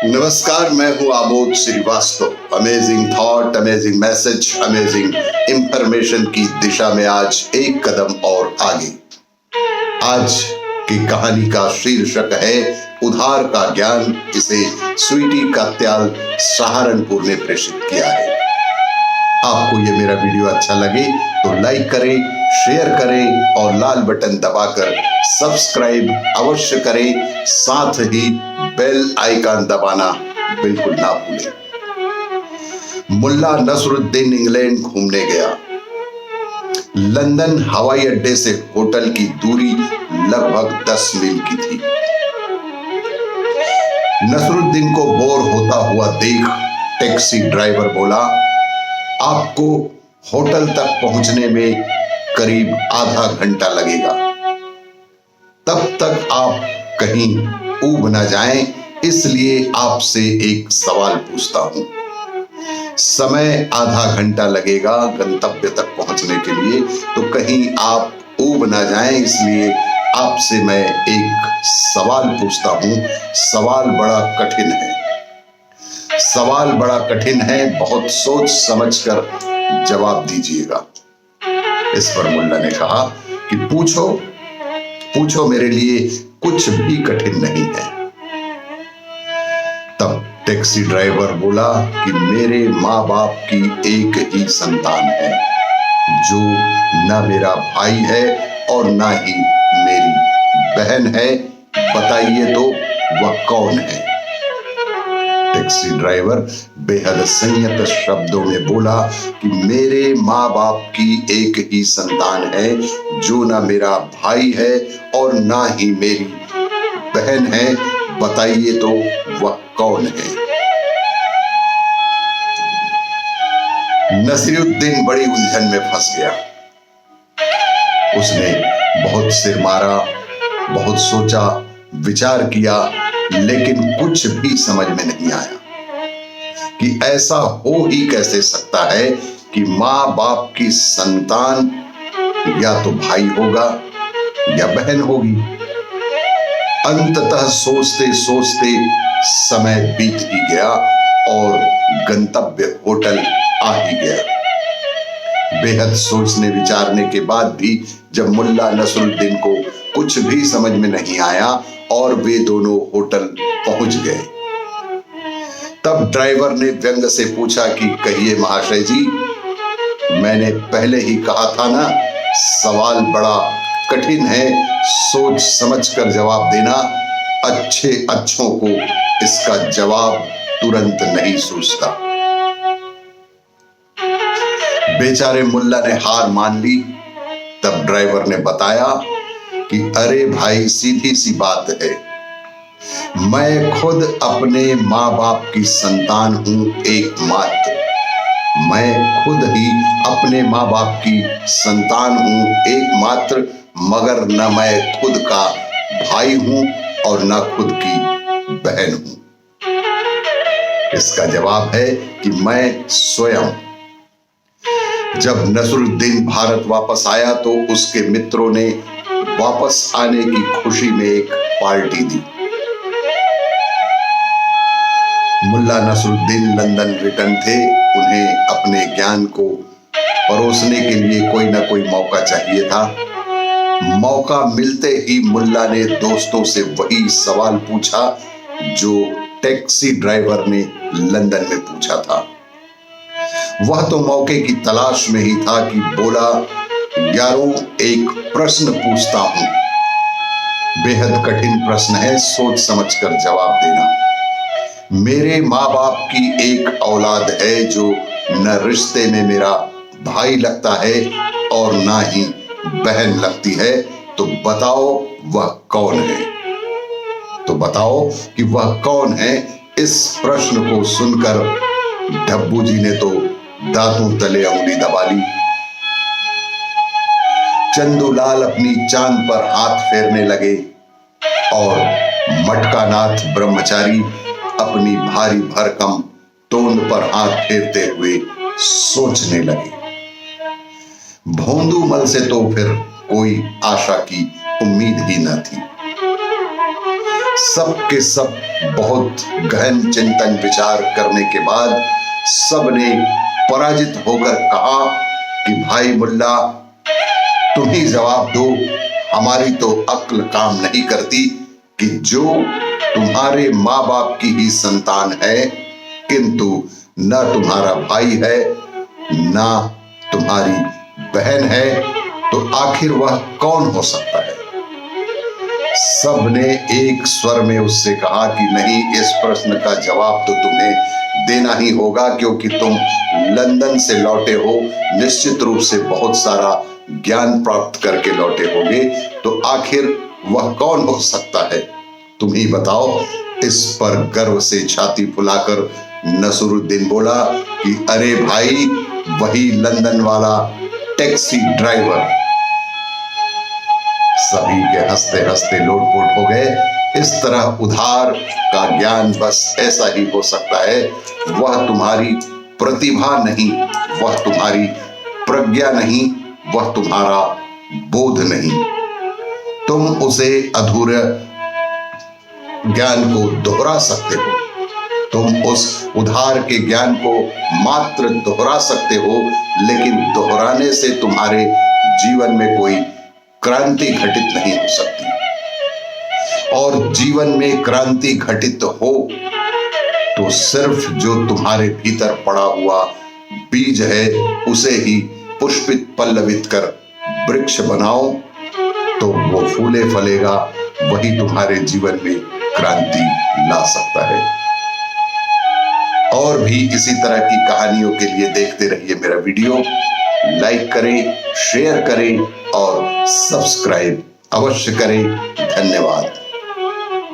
नमस्कार, मैं हूं Amod Srivastava. Amazing thought, amazing message, amazing information की दिशा में आज एक कदम और आगे। आज की कहानी का शीर्षक है उधार का ज्ञान। इसे स्वीटी कात्याल सहारनपुर ने प्रेषित किया है। आपको ये मेरा वीडियो अच्छा लगे तो लाइक करें, शेयर करें और लाल बटन दबाकर सब्सक्राइब अवश्य करें। साथ ही बेल आइकन दबाना बिल्कुल ना भूलें। मुल्ला नसरुद्दीन इंग्लैंड घूमने गया। लंदन हवाई अड्डे से होटल की दूरी लगभग 10 मील की थी। नसरुद्दीन को बोर होता हुआ देख टैक्सी ड्राइवर बोला, आपको होटल तक पहुंचने में करीब आधा घंटा लगेगा। तब तक आप कहीं ऊब न जाएं, इसलिए आपसे एक सवाल पूछता हूं। समय आधा घंटा लगेगा गंतव्य तक पहुंचने के लिए, तो कहीं आप ऊब न जाएं, इसलिए आपसे मैं एक सवाल पूछता हूं। सवाल बड़ा कठिन है। सवाल बड़ा कठिन है, बहुत सोच समझकर जवाब दीजिएगा। इस पर मुल्ला ने कहा कि पूछो पूछो, मेरे लिए कुछ भी कठिन नहीं है। तब टैक्सी ड्राइवर बोला कि मेरे माँ बाप की एक ही संतान है, जो न मेरा भाई है और न ही मेरी बहन है। बताइए तो वह कौन है? टैक्सी ड्राइवर बेहद संयत शब्दों में बोला कि मेरे माँ बाप की एक ही संतान है, जो ना मेरा भाई है और ना ही मेरी बहन है। बताइए तो वह कौन है? नसीरुद्दीन बड़ी उलझन में फंस गया। उसने बहुत सिर मारा, बहुत सोचा, विचार किया, लेकिन कुछ भी समझ में नहीं आया कि ऐसा हो ही कैसे सकता है कि माँ बाप की संतान या तो भाई होगा या बहन होगी। अंततः सोचते सोचते समय बीत ही गया और गंतव्य होटल आ ही गया। बेहद सोचने विचारने के बाद भी जब मुल्ला नसरुद्दीन को कुछ भी समझ में नहीं आया और वे दोनों होटल पहुंच गए, तब ड्राइवर ने व्यंग से पूछा कि कहिए महाशय जी, मैंने पहले ही कहा था ना, सवाल बड़ा कठिन है, सोच समझकर जवाब देना। अच्छों को इसका जवाब तुरंत नहीं सूझता। बेचारे मुल्ला ने हार मान ली। तब ड्राइवर ने बताया कि अरे भाई, सीधी सी बात है, मैं खुद अपने माँ बाप की संतान हूं, एकमात्र। मैं खुद ही अपने माँ बाप की संतान हूं, एकमात्र, मगर न मैं खुद का भाई हूं और न खुद की बहन हूं। इसका जवाब है कि मैं स्वयं। जब नसरुद्दीन भारत वापस आया तो उसके मित्रों ने वापस आने की खुशी में एक पार्टी दी। मुल्ला नसरुद्दीन लंदन रिटर्न थे। उन्हें अपने ज्ञान को परोसने के लिए कोई ना कोई मौका चाहिए था। मौका मिलते ही मुल्ला ने दोस्तों से वही सवाल पूछा जो टैक्सी ड्राइवर ने लंदन में पूछा था। वह तो मौके की तलाश में ही था कि बोला, यारों, एक प्रश्न पूछता हूं। बेहद कठिन प्रश्न है, सोच समझकर जवाब देना। मेरे माँ बाप की एक औलाद है जो न रिश्ते में मेरा भाई लगता है और ना ही बहन लगती है, तो बताओ वह कौन है? तो बताओ कि वह कौन है। इस प्रश्न को सुनकर डब्बू जी ने तो दांतों तले उंगली दबा ली। चंदूलाल अपनी चांद पर हाथ फेरने लगे और मटकानाथ ब्रह्मचारी अपनी भारी भरकम तोंद पर हाथ फेरते हुए सोचने लगे। भोंदूमल से तो फिर कोई आशा की उम्मीद ही न थी। सब के सब बहुत गहन चिंतन विचार करने के बाद सब ने पराजित होकर कहा कि भाई मुल्ला, तुम ही जवाब दो, हमारी तो अक्ल काम नहीं करती कि जो तुम्हारे माँ बाप की ही संतान है किंतु न तुम्हारा भाई है ना तुम्हारी बहन है, तो आखिर वह कौन हो सकता है? सब ने एक स्वर में उससे कहा कि नहीं, इस प्रश्न का जवाब तो तुम्हें देना ही होगा, क्योंकि तुम लंदन से लौटे हो, निश्चित रूप से बहुत सारा ज्ञान प्राप्त करके लौटे होगे, तो आखिर वह कौन हो सकता है? तुम ही बताओ। इस पर गर्व से छाती फुलाकर नसरुद्दीन बोला कि अरे भाई, वही लंदन वाला टैक्सी ड्राइवर। सभी के हंसते हंसते लोटपोट हो गए। इस तरह उधार का ज्ञान बस ऐसा ही हो सकता है। वह तुम्हारी प्रतिभा नहीं, वह तुम्हारी प्रज्ञा नहीं, वह तुम्हारा बोध नहीं। तुम उसे अधूरे ज्ञान को दोहरा सकते हो, तुम उस उधार के ज्ञान को मात्र दोहरा सकते हो, लेकिन दोहराने से तुम्हारे जीवन में कोई क्रांति घटित नहीं हो सकती। और जीवन में क्रांति घटित हो तो सिर्फ जो तुम्हारे भीतर पड़ा हुआ बीज है उसे ही पुष्पित पल्लवित कर वृक्ष बनाओ, तो वो फूले फलेगा, वही तुम्हारे जीवन में क्रांति ला सकता है। और भी इसी तरह की कहानियों के लिए देखते रहिए मेरा वीडियो। लाइक करें, शेयर करें और सब्सक्राइब अवश्य करें। धन्यवाद।